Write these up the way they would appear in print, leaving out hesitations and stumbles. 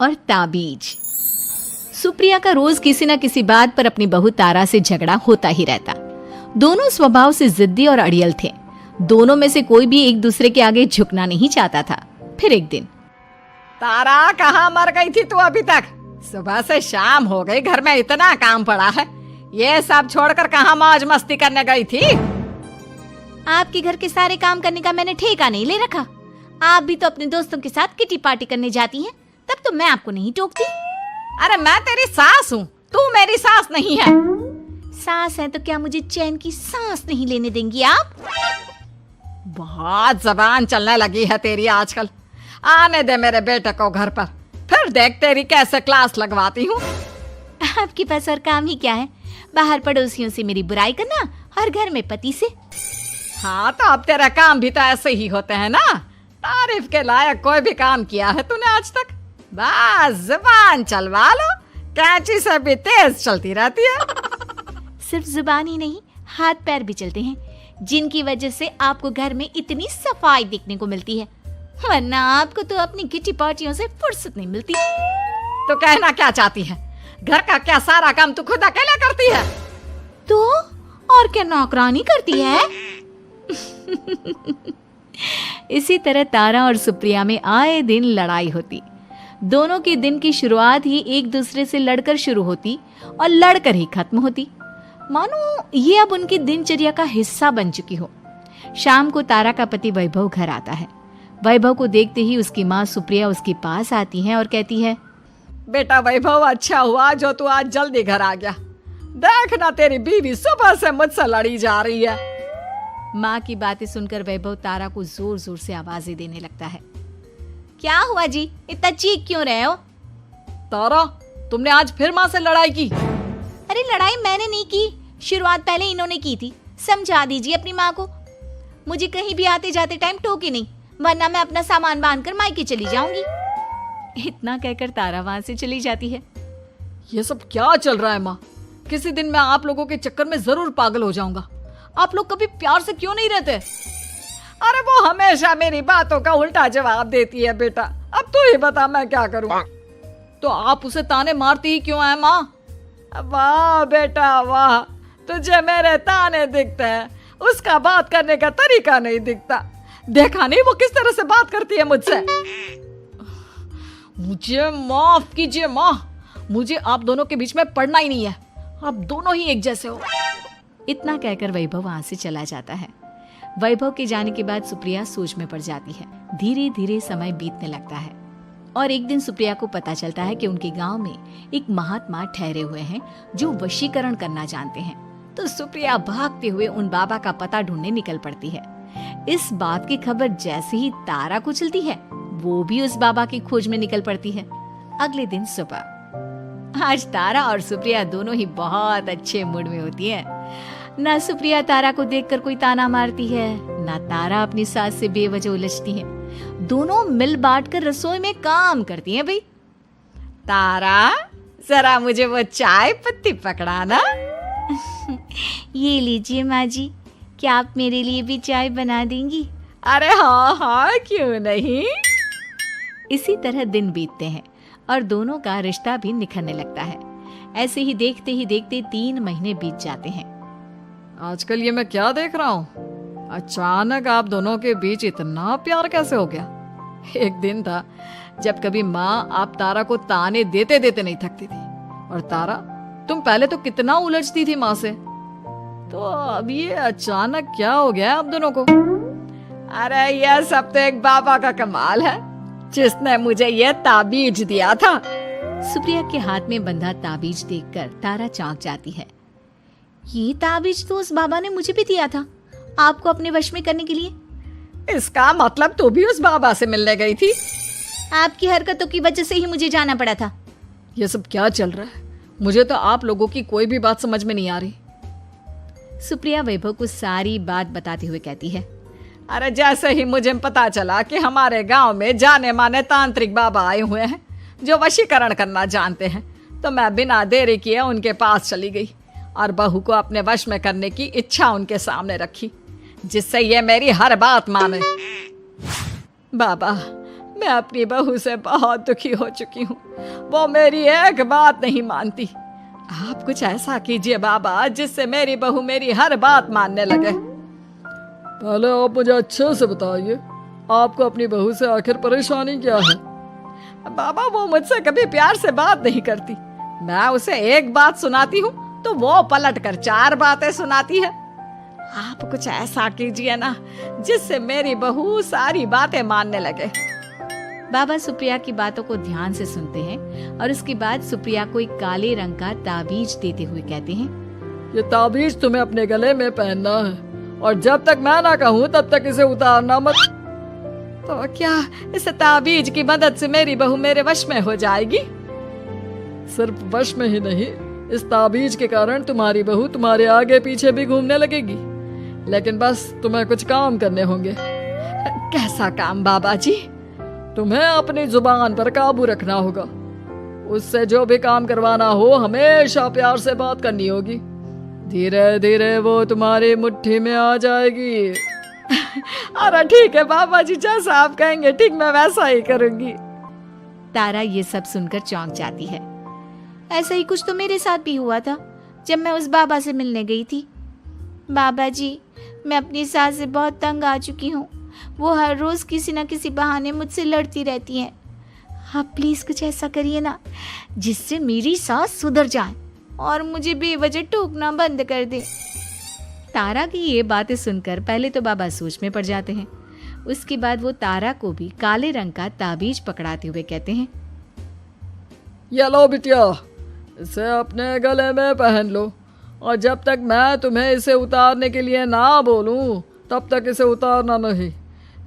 और ताबीज। सुप्रिया का रोज किसी न किसी बात पर अपनी बहू तारा से झगड़ा होता ही रहता। दोनों स्वभाव से जिद्दी और अड़ियल थे। दोनों में से कोई भी एक दूसरे के आगे झुकना नहीं चाहता था। फिर एक दिन, तारा कहाँ मर गई थी तू अभी तक? सुबह से शाम हो गई, घर में इतना काम पड़ा है, ये सब छोड़कर कहाँ मौज मस्ती करने गई थी? आपके घर के सारे काम करने का मैंने ठेका नहीं ले रखा। आप भी तो अपने दोस्तों के साथ किटी पार्टी करने जाती हैं, तब तो मैं आपको नहीं टोकती। अरे मैं तेरी सास हूँ, तू मेरी सास नहीं है। सास है तो क्या मुझे चैन की सांस नहीं लेने देंगी आप? बहुत जबान चलने लगी है तेरी आजकल। आने दे मेरे बेटे को घर पर, फिर देख तेरी कैसे क्लास लगवाती हूँ। आपके पास और काम ही क्या है? बाहर पड़ोसियों से मेरी बुराई करना और घर में पति से। हाँ तो अब तेरा काम भी तो ऐसे ही होते हैं ना। तारीफ के लायक कोई भी काम किया है तूने आज तक? बस जुबान चलवा लो, कैंची से भी तेज चलती रहती है। सिर्फ जुबान ही नहीं, हाथ पैर भी चलते हैं, जिनकी वजह से आपको घर में इतनी सफाई देखने को मिलती है, वरना आपको तो अपनी किटी पार्टियों से फुर्सत नहीं मिलती। तो कहना क्या चाहती है? घर का क्या सारा काम तू खुद अकेला करती है? तो और क्या नौकरानी करती है? इसी तरह तारा और सुप्रिया में आए दिन लड़ाई होती। दोनों के दिन की शुरुआत ही एक दूसरे से लड़कर शुरू होती और लड़कर ही खत्म होती, मानो ये अब उनकी दिनचर्या का हिस्सा बन चुकी हो। शाम को तारा का पति वैभव घर आता है। वैभव को देखते ही उसकी माँ सुप्रिया उसके पास आती है और कहती है, बेटा वैभव, अच्छा हुआ जो तू आज जल्दी घर आ गया। देखना तेरी बीवी सुबह से मुझसे लड़ी जा रही है। माँ की बातें सुनकर वैभव तारा को जोर जोर से आवाजें देने लगता है। क्या हुआ जी, इतना चीख क्यों रहे हो? तारा, तुमने आज फिर माँ से लड़ाई की? अरे लड़ाई मैंने नहीं की, शुरुआत पहले इन्होंने की थी। समझा दीजिए अपनी माँ को। मुझे कहीं भी आते जाते टाइम टोके नहीं, वरना मैं अपना सामान बांधकर मायके चली जाऊंगी। इतना कहकर तारा वहां से चली जाती है। ये सब क्या चल रहा है माँ? किसी दिन मैं आप लोगों के चक्कर में जरूर पागल हो जाऊंगा। आप लोग कभी प्यार से क्यों नहीं रहते? अरे वो हमेशा मेरी बातों का उल्टा जवाब देती है बेटा। अब तू ही बता मैं क्या करूं? तो आप उसे ताने मारती ही क्यों है माँ? वाह बेटा वाह, तुझे मेरे ताने दिखते हैं, उसका बात करने का तरीका नहीं दिखता। देखा नहीं वो किस तरह से बात करती है मुझसे? मुझे माफ कीजिए माँ, मुझे आप दोनों के बीच में पड़ना ही नहीं है। आप दोनों ही एक जैसे हो। इतना कहकर वैभव वहां से चला जाता है। वैभव के जाने के बाद सुप्रिया सोच में पड़ जाती है। धीरे धीरे समय बीतने लगता है और एक दिन सुप्रिया को पता चलता है कि उनके गांव में एक महात्मा ठहरे हुए हैं जो वशीकरण करना जानते हैं। तो सुप्रिया भागते हुए उन बाबा का पता ढूंढने निकल पड़ती है। इस बात की खबर जैसे ही तारा को चलती है, वो भी उस बाबा की खोज में निकल पड़ती है। अगले दिन सुबह, आज तारा और सुप्रिया दोनों ही बहुत अच्छे मूड में होती है। ना सुप्रिया तारा को देखकर कोई ताना मारती है, ना तारा अपनी सास से बेवजह उलझती है। दोनों मिल बांट कर रसोई में काम करती हैं। भाई तारा, जरा मुझे वो चाय पत्ती पकड़ाना। ये लीजिए माँ जी, क्या आप मेरे लिए भी चाय बना देंगी? अरे हाँ हाँ, क्यों नहीं। इसी तरह दिन बीतते हैं और दोनों का रिश्ता भी निखरने लगता है। ऐसे ही देखते 3 महीने बीत जाते हैं। आजकल ये मैं क्या देख रहा हूँ? अचानक आप दोनों के बीच इतना प्यार कैसे हो गया? एक दिन था जब कभी माँ आप तारा को ताने देते देते नहीं थकती थी, और तारा तुम पहले तो कितना उलझती थी माँ से, तो अब ये अचानक क्या हो गया आप दोनों को? अरे यह सब तो एक बाबा का कमाल है, जिसने मुझे ये ताबीज दिया था। सुप्रिया के हाथ में बंधा ताबीज देखकर तारा चौंक जाती है। ये ताबीज तो उस बाबा ने मुझे भी दिया था, आपको अपने वश में करने के लिए। इसका मतलब तू भी उस बाबा से मिलने गई थी? आपकी हरकतों की वजह से ही मुझे जाना पड़ा था। ये सब क्या चल रहा है? मुझे तो आप लोगों की कोई भी बात समझ में नहीं आ रही। सुप्रिया वैभव को सारी बात बताते हुए कहती है, अरे जैसे ही मुझे पता चला कि हमारे गांव में जाने माने तांत्रिक बाबा आए हुए हैं जो वशीकरण करना जानते हैं, तो मैं बिना देरी किए उनके पास चली गई और बहू को अपने वश में करने की इच्छा उनके सामने रखी, जिससे ये मेरी हर बात माने। बाबा, मैं अपनी बहू से बहुत दुखी हो चुकी हूँ। वो मेरी एक बात नहीं मानती। आप कुछ ऐसा कीजिए बाबा जिससे मेरी बहू मेरी हर बात मानने लगे। पहले आप मुझे अच्छे से बताइए, आपको अपनी बहू से आखिर परेशानी क्या है? बाबा वो मुझसे कभी प्यार से बात नहीं करती। मैं उसे एक बात सुनाती हूँ तो वो पलट कर 4 बातें सुनाती है। आप कुछ ऐसा कीजिए ना जिससे मेरी बहू सारी बातें मानने लगे। बाबा सुप्रिया की बातों को ध्यान से सुनते हैं और उसके बाद सुप्रिया को एक काले रंग का ताबीज देते हुए कहते हैं, ये ताबीज तुम्हें अपने गले में पहनना है और जब तक मैं ना कहूँ तब तक इसे उतारना मत। तो क्या इस ताबीज की मदद से मेरी बहू मेरे वश में हो जाएगी? सिर्फ वश में ही नहीं, इस ताबीज के कारण तुम्हारी बहू तुम्हारे आगे पीछे भी घूमने लगेगी। लेकिन बस तुम्हें कुछ काम करने होंगे। कैसा काम बाबा जी? तुम्हें अपनी जुबान पर काबू रखना होगा। उससे जो भी काम करवाना हो हमेशा प्यार से बात करनी होगी। धीरे धीरे वो तुम्हारी मुट्ठी में आ जाएगी। अरे ठीक है बाबा जी, जैसा आप कहेंगे ठीक मैं वैसा ही करूंगी। तारा ये सब सुनकर चौंक जाती है। ऐसा ही कुछ तो मेरे साथ भी हुआ था जब मैं उस बाबा से मिलने गई थी। बाबा जी, मैं अपनी सास से बहुत तंग आ चुकी हूँ। वो हर रोज किसी न किसी बहाने मुझसे लड़ती रहती हैं। आप प्लीज कुछ ऐसा करिए ना जिससे मेरी सास सुधर जाए और मुझे बेवजह टोकना बंद कर दे। तारा की ये बातें सुनकर पहले तो बाबा सोच में पड़ जाते हैं। उसके बाद वो तारा को भी काले रंग का ताबीज पकड़ाते हुए कहते हैं, ये लो बिटिया, इसे अपने गले में पहन लो और जब तक मैं तुम्हें इसे उतारने के लिए ना बोलूं तब तक इसे उतारना नहीं।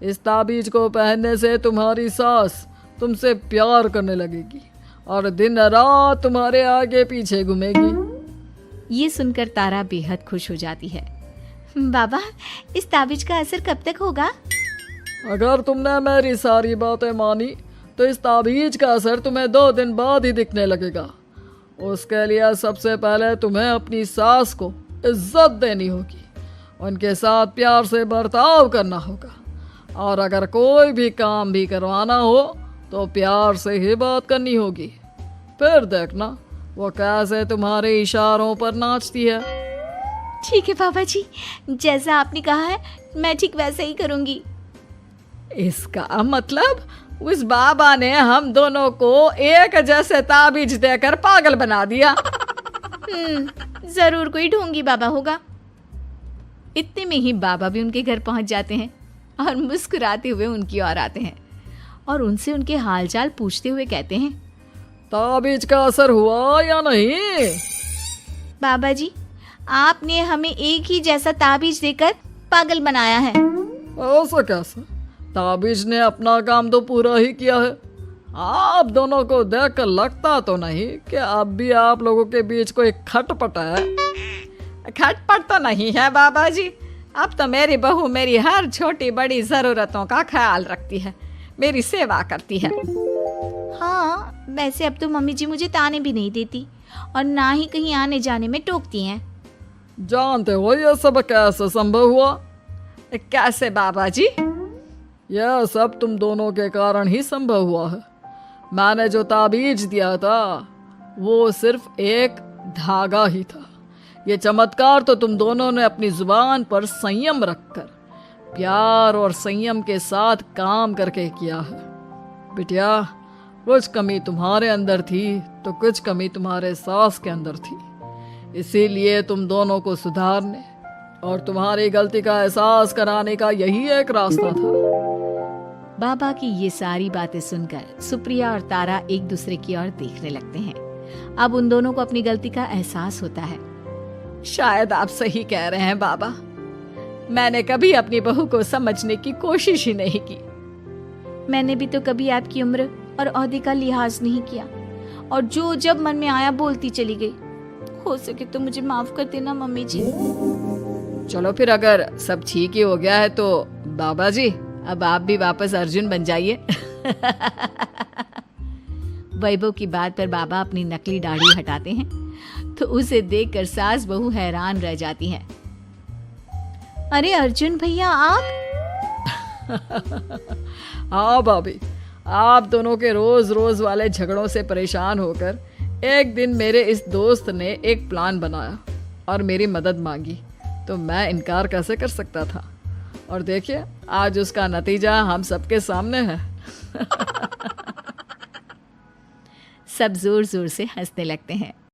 इस ताबीज को पहनने से तुम्हारी सास तुमसे प्यार करने लगेगी और दिन रात तुम्हारे आगे पीछे घूमेगी। ये सुनकर तारा बेहद खुश हो जाती है। बाबा, इस ताबीज का असर कब तक होगा? अगर तुमने मेरी सारी बातें मानी तो इस ताबीज का असर तुम्हें 2 दिन बाद ही दिखने लगेगा। उसके लिए सबसे पहले तुम्हें अपनी सास को इज्जत देनी होगी, उनके साथ प्यार से बर्ताव करना होगा और अगर कोई भी काम भी करवाना हो तो प्यार से ही बात करनी होगी। फिर देखना वो कैसे तुम्हारे इशारों पर नाचती है। ठीक है बाबा जी, जैसा आपने कहा है मैं ठीक वैसे ही करूंगी। इसका मतलब उस बाबा ने हम दोनों को एक जैसे ताबीज देकर पागल बना दिया। जरूर कोई ढोंगी बाबा होगा। इतने में ही बाबा भी उनके घर पहुंच जाते हैं और मुस्कुराते हुए उनकी ओर आते हैं और उनसे उनके हालचाल पूछते हुए कहते हैं, ताबीज का असर हुआ या नहीं? बाबा जी, आपने हमें एक ही जैसा ताबीज देकर पागल बनाया है। ऐसा कैसे? ताबीज ने अपना काम तो पूरा ही किया है। आप दोनों को देखकर लगता तो नहीं कि अब भी आप लोगों के बीच कोई खटपट है। खटपट तो नहीं है बाबा जी। अब तो मेरी बहू मेरी हर छोटी बड़ी जरूरतों का ख्याल रखती है, मेरी सेवा करती है। हाँ, वैसे अब तो मम्मी जी मुझे ताने भी नहीं देती और ना ही कहीं आने जाने में टोकती हैं। जानते हो ये सब कैसे संभव हुआ? कैसे बाबा जी? यह सब तुम दोनों के कारण ही संभव हुआ है। मैंने जो ताबीज दिया था वो सिर्फ एक धागा ही था। ये चमत्कार तो तुम दोनों ने अपनी जुबान पर संयम रखकर प्यार और संयम के साथ काम करके किया है। बिटिया, कुछ कमी तुम्हारे अंदर थी तो कुछ कमी तुम्हारे सास के अंदर थी। इसीलिए तुम दोनों को सुधारने और तुम्हारी गलती का एहसास कराने का यही एक रास्ता था। बाबा की ये सारी बातें सुनकर सुप्रिया और तारा एक दूसरे की ओर देखने लगते हैं। अब उन दोनों को अपनी गलती का एहसास होता है। शायद आप सही कह रहे हैं बाबा। मैंने कभी अपनी बहू को समझने की कोशिश ही नहीं की। मैंने भी तो कभी आपकी उम्र और ओहदे का लिहाज नहीं किया और जो जब मन में आया बोलती चली गई। हो सके तो मुझे माफ कर देना मम्मी जी। चलो फिर, अगर सब ठीक ही हो गया है तो बाबा जी अब आप भी वापस अर्जुन बन जाइए। वैभव की बात पर बाबा अपनी नकली दाढ़ी हटाते हैं तो उसे देखकर सास बहू हैरान रह जाती हैं। अरे अर्जुन भैया, आप? हाँ भाभी, आप दोनों के रोज रोज वाले झगड़ों से परेशान होकर एक दिन मेरे इस दोस्त ने एक प्लान बनाया और मेरी मदद मांगी, तो मैं इनकार कैसे कर सकता था। और देखिए आज उसका नतीजा हम सबके सामने है। सब जोर जोर से हंसने लगते हैं।